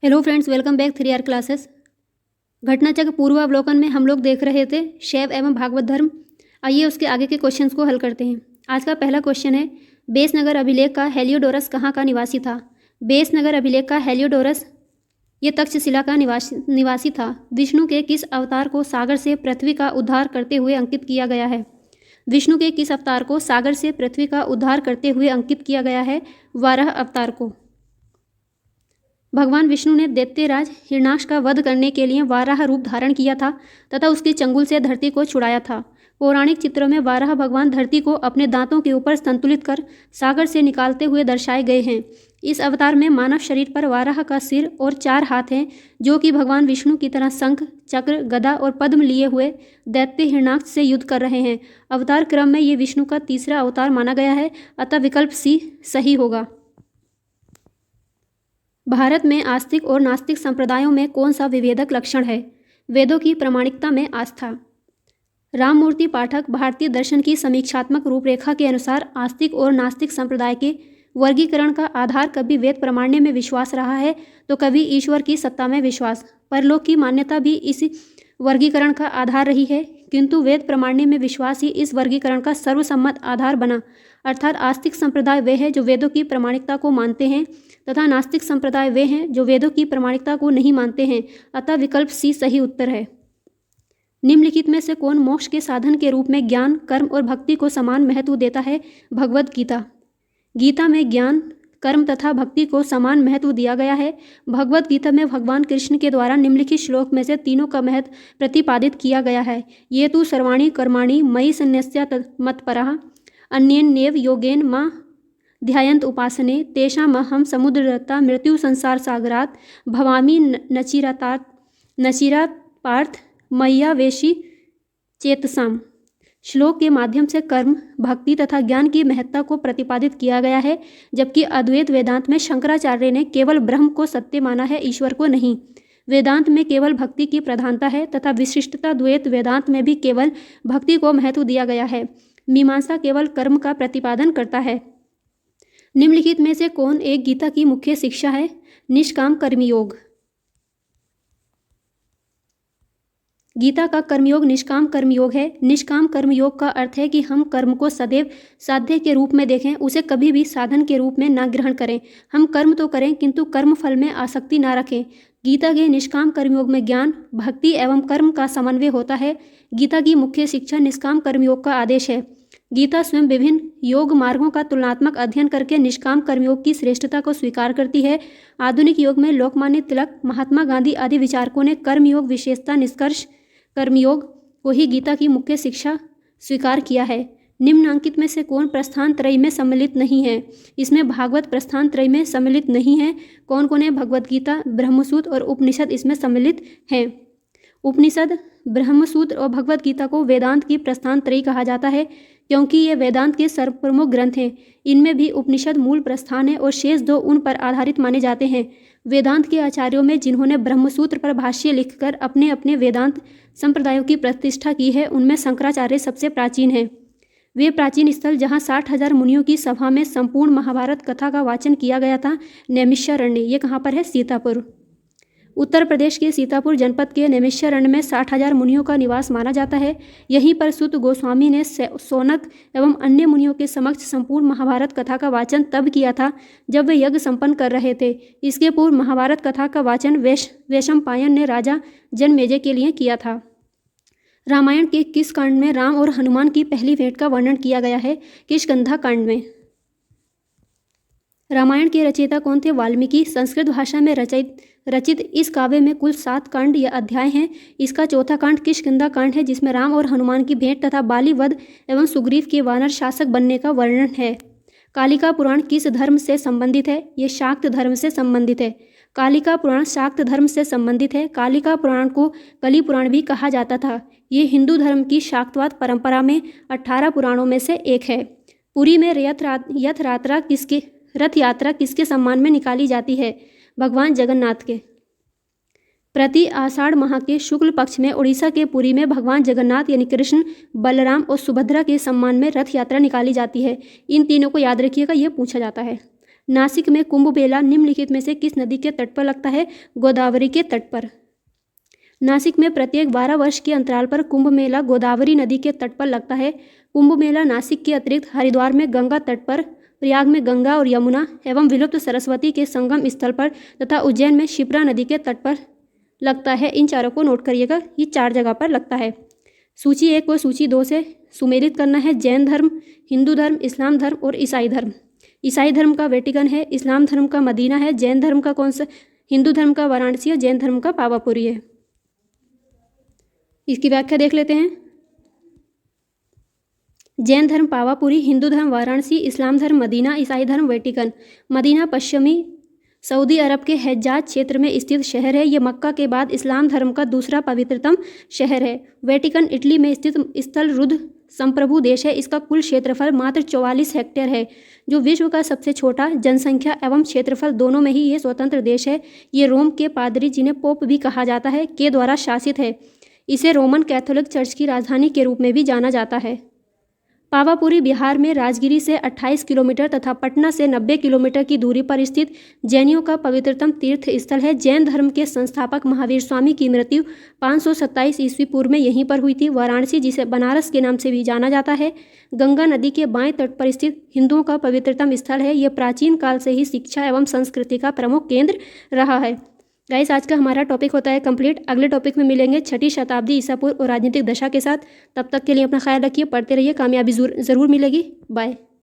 Hello friends, welcome back 3R classes. घटनाचक्र पूर्वावलोकन में हम लोग देख रहे थे शैव एवं भागवत धर्म। आइए उसके आगे के क्वेश्चंस को हल करते हैं। आज का पहला क्वेश्चन है, बेसनगर अभिलेख का हेलियोडोरस कहाँ का निवासी था? बेसनगर अभिलेख का हेलियोडोरस ये तक्षशिला का निवासी था। विष्णु के किस अवतार को सागर से पृथ्वी का उद्धार करते हुए अंकित किया गया है? विष्णु के किस अवतार को सागर से पृथ्वी का उद्धार करते हुए अंकित किया गया है? वाराह अवतार को। भगवान विष्णु ने दैत्यराज हिरण्याक्ष का वध करने के लिए वाराह रूप धारण किया था तथा उसके चंगुल से धरती को छुड़ाया था। पौराणिक चित्रों में वाराह भगवान धरती को अपने दांतों के ऊपर संतुलित कर सागर से निकालते हुए दर्शाए गए हैं। इस अवतार में मानव शरीर पर वाराह का सिर और 4 हाथ हैं, जो कि भगवान विष्णु की तरह शंख, चक्र, गदा और पद्म लिए हुए दैत्य हिरण्याक्ष से युद्ध कर रहे हैं। अवतार क्रम में ये विष्णु का तीसरा अवतार माना गया है, अतः विकल्प सी सही होगा। भारत में आस्तिक और नास्तिक संप्रदायों में कौन सा विभेदक लक्षण है? वेदों की प्रामाणिकता में आस्था। राममूर्ति पाठक भारतीय दर्शन की समीक्षात्मक रूपरेखा के अनुसार आस्तिक और नास्तिक संप्रदाय के वर्गीकरण का आधार कभी वेद प्रमाण्य में विश्वास रहा है तो कभी ईश्वर की सत्ता में विश्वास। परलोक की मान्यता भी इस वर्गीकरण का आधार रही है, किंतु वेद प्रमाण्य में विश्वास ही इस वर्गीकरण का सर्वसम्मत आधार बना। अर्थात आस्तिक संप्रदाय वे हैं जो वेदों की प्रामाणिकता को मानते हैं तथा नास्तिक संप्रदाय वे हैं जो वेदों की प्रामाणिकता को नहीं मानते हैं, अतः विकल्प सी सही उत्तर है। निम्नलिखित में से कौन मोक्ष के साधन के रूप में ज्ञान, कर्म और भक्ति को समान महत्व देता है? भगवद गीता। गीता में ज्ञान, कर्म तथा भक्ति को समान महत्व दिया गया है। भगवद गीता में भगवान कृष्ण के द्वारा निम्नलिखित श्लोक में से तीनों का महत्व प्रतिपादित किया गया है। ये तु सर्वाणि कर्माणि मयि सन्न्यस्य मत्परः अन्येनैव योगेन मां ध्यायन्त उपासने तेषामहं समुद्रतः मृत्यु संसार सागरात् भवामि नचिरात् पार्थ मय्यावेशी चेतसाम। श्लोक के माध्यम से कर्म, भक्ति तथा ज्ञान की महत्ता को प्रतिपादित किया गया है, जबकि अद्वैत वेदांत में शंकराचार्य ने केवल ब्रह्म को सत्य माना है, ईश्वर को नहीं। वेदांत में केवल भक्ति की प्रधानता है तथा विशिष्टता द्वैत वेदांत में भी केवल भक्ति को महत्व दिया गया है। मीमांसा केवल कर्म का प्रतिपादन करता है। निम्नलिखित में से कौन एक गीता की मुख्य शिक्षा है? निष्काम कर्मयोग। गीता का कर्मयोग निष्काम कर्मयोग है। निष्काम कर्मयोग का अर्थ है कि हम कर्म को सदैव साध्य के रूप में देखें, उसे कभी भी साधन के रूप में न ग्रहण करें। हम कर्म तो करें किंतु कर्म फल में आसक्ति न रखें। गीता के निष्काम कर्मयोग में ज्ञान, भक्ति एवं कर्म का समन्वय होता है। गीता की मुख्य शिक्षा निष्काम कर्मयोग का आदेश है। गीता स्वयं विभिन्न योग मार्गों का तुलनात्मक अध्ययन करके निष्काम कर्मयोग की श्रेष्ठता को स्वीकार करती है। आधुनिक योग में लोकमान्य तिलक, महात्मा गांधी आदि विचारकों ने कर्मयोग विशेषता निष्कर्ष कर्मयोग को ही गीता की मुख्य शिक्षा स्वीकार किया है। निम्नांकित में से कौन प्रस्थान त्रय में सम्मिलित नहीं है? इसमें भागवत प्रस्थान त्रय में सम्मिलित नहीं है। कौन कौन है? भगवद गीता, ब्रह्मसूत्र और उपनिषद इसमें सम्मिलित हैं। उपनिषद, ब्रह्मसूत्र और भगवद गीता को वेदांत की प्रस्थान त्रयी कहा जाता है, क्योंकि ये वेदांत के सर्वप्रमुख ग्रंथ हैं। इनमें भी उपनिषद मूल प्रस्थान है और शेष 2 उन पर आधारित माने जाते हैं। वेदांत के आचार्यों में जिन्होंने ब्रह्मसूत्र पर भाष्य लिखकर अपने अपने वेदांत संप्रदायों की प्रतिष्ठा की है, उनमें शंकराचार्य सबसे प्राचीन हैं। वे प्राचीन स्थल जहाँ 60,000 मुनियों की सभा में संपूर्ण महाभारत कथा का वाचन किया गया था, नैमिषारण्य, ये कहाँ पर है? सीतापुर। उत्तर प्रदेश के सीतापुर जनपद के नैमिषारण्य में 60,000 मुनियों का निवास माना जाता है। यहीं पर सूत गोस्वामी ने सौनक एवं अन्य मुनियों के समक्ष संपूर्ण महाभारत कथा का वाचन तब किया था जब वे यज्ञ संपन्न कर रहे थे। इसके पूर्व महाभारत कथा का वाचन वैशंपायन ने राजा जनमेजय के लिए किया था। रामायण के किस कांड में राम और हनुमान की पहली भेंट का वर्णन किया गया है? किष्किंधा कांड में। रामायण के रचयिता कौन थे? वाल्मीकि। संस्कृत भाषा में रचित इस काव्य में कुल 7 कांड या अध्याय हैं। इसका चौथा कांड किष्किंधा कांड है, जिसमें राम और हनुमान की भेंट तथा बाली वध एवं सुग्रीव के वानर शासक बनने का वर्णन है। कालिका पुराण किस धर्म से संबंधित है? ये शाक्त धर्म से संबंधित है। कालिका पुराण शाक्त धर्म से संबंधित है। कालिका पुराण को कली पुराण भी कहा जाता था। ये हिंदू धर्म की शाक्तवाद परंपरा में 18 पुराणों में से एक है। पुरी में रथ यात्रा किसके सम्मान में निकाली जाती है? भगवान जगन्नाथ के। प्रति आषाढ़ माह के शुक्ल पक्ष में उड़ीसा के पुरी में भगवान जगन्नाथ यानी कृष्ण, बलराम और सुभद्रा के सम्मान में रथ यात्रा निकाली जाती है। इन तीनों को याद रखिएगा, ये पूछा जाता है। नासिक में कुंभ मेला निम्नलिखित में से किस नदी के तट पर लगता है? गोदावरी के तट पर। नासिक में प्रत्येक 12 वर्ष के अंतराल पर कुंभ मेला गोदावरी नदी के तट पर लगता है। कुंभ मेला नासिक के अतिरिक्त हरिद्वार में गंगा तट पर, प्रयाग में गंगा और यमुना एवं विलुप्त सरस्वती के संगम स्थल पर तथा उज्जैन में शिप्रा नदी के तट पर लगता है। इन चारों को नोट करिएगा, ये 4 जगह पर लगता है। सूची 1 को सूची 2 से सुमेलित करना है। जैन धर्म, हिंदू धर्म, इस्लाम धर्म और ईसाई धर्म। ईसाई धर्म का वेटिकन है, इस्लाम धर्म का मदीना है, जैन धर्म का कौन सा, हिंदू धर्म का वाराणसी और जैन धर्म का पावापुरी है। इसकी व्याख्या देख लेते हैं। जैन धर्म पावापुरी, हिंदू धर्म वाराणसी, इस्लाम धर्म मदीना, ईसाई धर्म वेटिकन। मदीना पश्चिमी सऊदी अरब के हेजाज क्षेत्र में स्थित शहर है। ये मक्का के बाद इस्लाम धर्म का दूसरा पवित्रतम शहर है। वेटिकन इटली में स्थित स्थल रुद्र संप्रभु देश है। इसका कुल क्षेत्रफल मात्र 44 हेक्टेयर है, जो विश्व का सबसे छोटा जनसंख्या एवं क्षेत्रफल दोनों में ही ये स्वतंत्र देश है। ये रोम के पादरी, जिन्हें पोप भी कहा जाता है, के द्वारा शासित है। इसे रोमन कैथोलिक चर्च की राजधानी के रूप में भी जाना जाता है। पावापुरी बिहार में राजगिरी से 28 किलोमीटर तथा पटना से 90 किलोमीटर की दूरी पर स्थित जैनियों का पवित्रतम तीर्थ स्थल है। जैन धर्म के संस्थापक महावीर स्वामी की मृत्यु 527 ईस्वी पूर्व में यहीं पर हुई थी। वाराणसी, जिसे बनारस के नाम से भी जाना जाता है, गंगा नदी के बाएं तट पर स्थित हिंदुओं का पवित्रतम स्थल है। यह प्राचीन काल से ही शिक्षा एवं संस्कृति का प्रमुख केंद्र रहा है। गाइस, आज का हमारा टॉपिक होता है कंप्लीट। अगले टॉपिक में मिलेंगे 6ठी शताब्दी ईसा पूर्व और राजनीतिक दशा के साथ। तब तक के लिए अपना ख्याल रखिए, पढ़ते रहिए, कामयाबी ज़रूर मिलेगी। बाय।